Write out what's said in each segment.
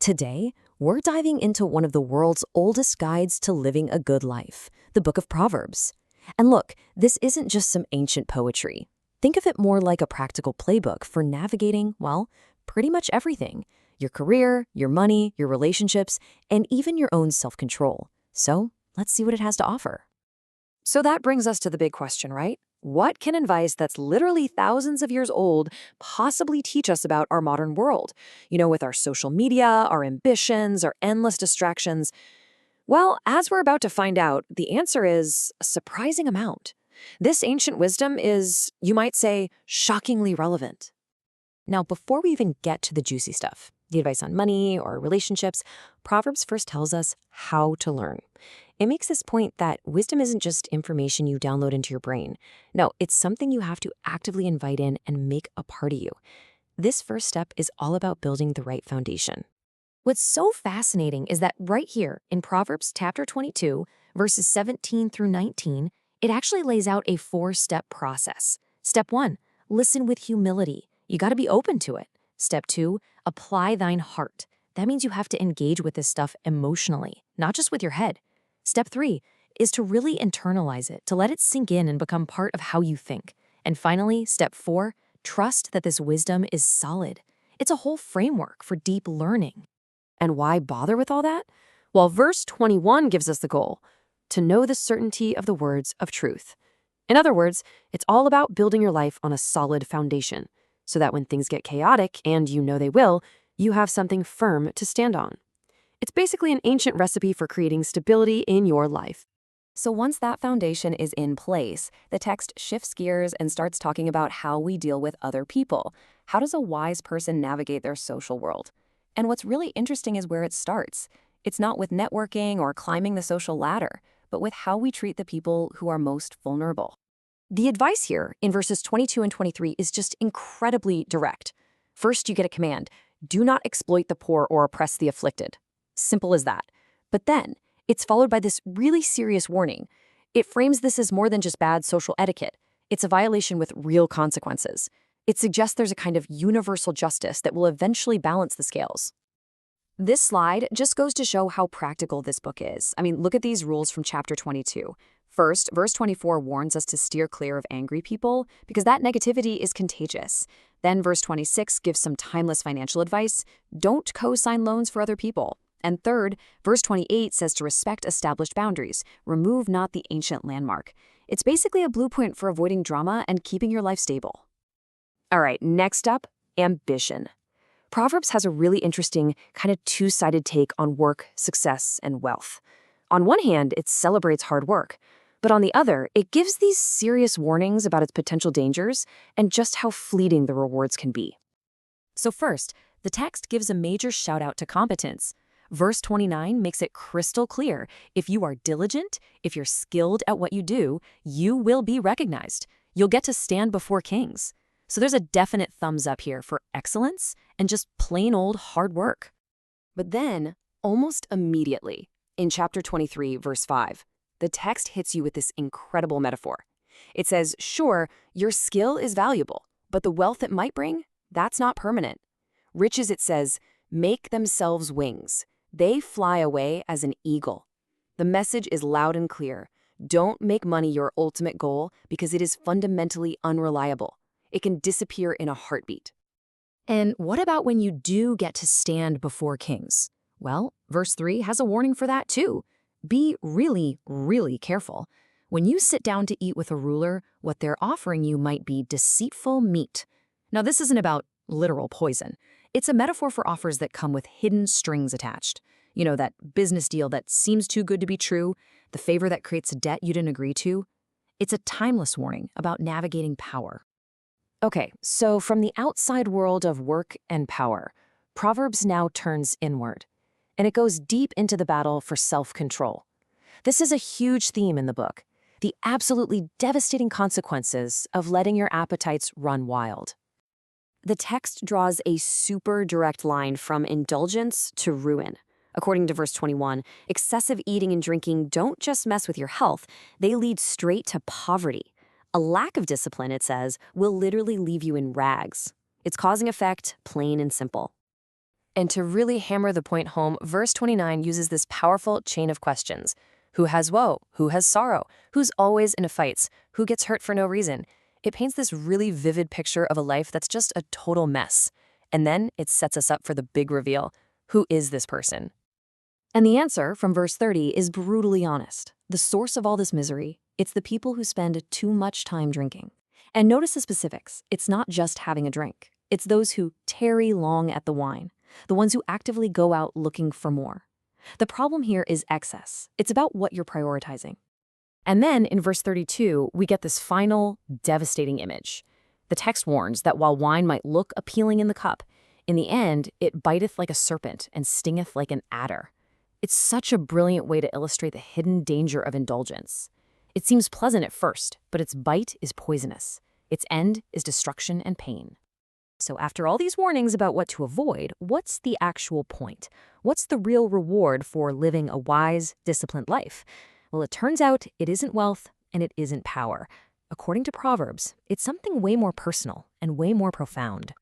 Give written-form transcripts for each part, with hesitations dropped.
Today, we're diving into one of the world's oldest guides to living a good life, the Book of Proverbs. And look, this isn't just some ancient poetry. Think of it more like a practical playbook for navigating, well, pretty much everything: your career, your money, your relationships, and even your own self-control. So, let's see what it has to offer. So that brings us to the big question, right? What can advice that's literally thousands of years old possibly teach us about our modern world? With our social media, our ambitions, our endless distractions. Well, as we're about to find out, the answer is a surprising amount. This ancient wisdom is, you might say, shockingly relevant. Now, before we even get to the juicy stuff, the advice on money or relationships, Proverbs first tells us how to learn. It makes this point that wisdom isn't just information you download into your brain. No, it's something you have to actively invite in and make a part of you. This first step is all about building the right foundation. What's so fascinating is that right here in Proverbs chapter 22, verses 17 through 19, it actually lays out a 4-step process. Step 1, listen with humility. You got to be open to it. Step 2, apply thine heart. That means you have to engage with this stuff emotionally, not just with your head. Step 3 is to really internalize it, to let it sink in and become part of how you think. And finally, step 4, trust that this wisdom is solid. It's a whole framework for deep learning. And why bother with all that? Well, verse 21 gives us the goal: to know the certainty of the words of truth. In other words, it's all about building your life on a solid foundation, so that when things get chaotic, and you know they will, you have something firm to stand on. It's basically an ancient recipe for creating stability in your life. So once that foundation is in place, the text shifts gears and starts talking about how we deal with other people. How does a wise person navigate their social world? And what's really interesting is where it starts. It's not with networking or climbing the social ladder, but with how we treat the people who are most vulnerable. The advice here in verses 22 and 23 is just incredibly direct. First, you get a command: do not exploit the poor or oppress the afflicted. Simple as that. But then, it's followed by this really serious warning. It frames this as more than just bad social etiquette. It's a violation with real consequences. It suggests there's a kind of universal justice that will eventually balance the scales. This slide just goes to show how practical this book is. I mean, look at these rules from chapter 22. First, verse 24 warns us to steer clear of angry people because that negativity is contagious. Then verse 26 gives some timeless financial advice: don't co-sign loans for other people. And third, verse 28 says to respect established boundaries, remove not the ancient landmark. It's basically a blueprint for avoiding drama and keeping your life stable. All right, next up, ambition. Proverbs has a really interesting kind of two-sided take on work, success, and wealth. On one hand, it celebrates hard work, but on the other, it gives these serious warnings about its potential dangers and just how fleeting the rewards can be. So first, the text gives a major shout out to competence. Verse 29 makes it crystal clear: if you are diligent, if you're skilled at what you do, you will be recognized. You'll get to stand before kings. So there's a definite thumbs up here for excellence and just plain old hard work. But then, almost immediately, in chapter 23, verse 5, the text hits you with this incredible metaphor. It says, sure, your skill is valuable, but the wealth it might bring, that's not permanent. Riches, it says, make themselves wings. They fly away as an eagle. The message is loud and clear. Don't make money your ultimate goal because it is fundamentally unreliable. It can disappear in a heartbeat. And what about when you do get to stand before kings? Well, verse 3 has a warning for that too. Be really, really careful. When you sit down to eat with a ruler, what they're offering you might be deceitful meat. Now, this isn't about literal poison. It's a metaphor for offers that come with hidden strings attached. That business deal that seems too good to be true, the favor that creates a debt you didn't agree to. It's a timeless warning about navigating power. Okay, so from the outside world of work and power, Proverbs now turns inward, and it goes deep into the battle for self-control. This is a huge theme in the book: the absolutely devastating consequences of letting your appetites run wild. The text draws a super direct line from indulgence to ruin. According to verse 21, excessive eating and drinking don't just mess with your health, they lead straight to poverty. A lack of discipline, it says, will literally leave you in rags. It's cause and effect, plain and simple. And to really hammer the point home, verse 29 uses this powerful chain of questions. Who has woe? Who has sorrow? Who's always in fights? Who gets hurt for no reason? It paints this really vivid picture of a life that's just a total mess. And then it sets us up for the big reveal. Who is this person? And the answer from verse 30 is brutally honest. The source of all this misery, it's the people who spend too much time drinking. And notice the specifics. It's not just having a drink. It's those who tarry long at the wine, the ones who actively go out looking for more. The problem here is excess. It's about what you're prioritizing. And then in verse 32, we get this final, devastating image. The text warns that while wine might look appealing in the cup, in the end, it biteth like a serpent and stingeth like an adder. It's such a brilliant way to illustrate the hidden danger of indulgence. It seems pleasant at first, but its bite is poisonous. Its end is destruction and pain. So after all these warnings about what to avoid, what's the actual point? What's the real reward for living a wise, disciplined life? Well, it turns out it isn't wealth and it isn't power. According to Proverbs, it's something way more personal and way more profound.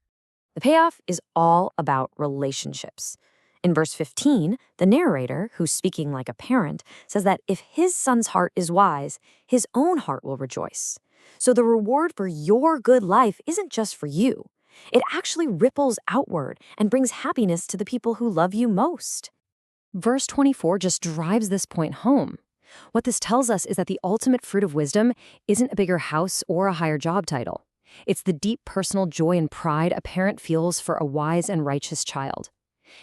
The payoff is all about relationships. In verse 15, the narrator, who's speaking like a parent, says that if his son's heart is wise, his own heart will rejoice. So the reward for your good life isn't just for you. It actually ripples outward and brings happiness to the people who love you most. Verse 24 just drives this point home. What this tells us is that the ultimate fruit of wisdom isn't a bigger house or a higher job title. It's the deep personal joy and pride a parent feels for a wise and righteous child.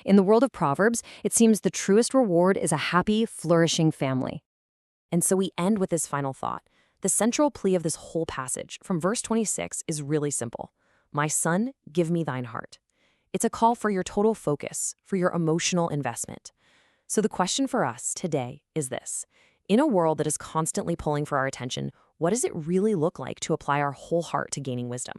In the world of Proverbs, it seems the truest reward is a happy, flourishing family. And so we end with this final thought. The central plea of this whole passage, from verse 26, is really simple. My son, give me thine heart. It's a call for your total focus, for your emotional investment. So the question for us today is this. In a world that is constantly pulling for our attention, what does it really look like to apply our whole heart to gaining wisdom?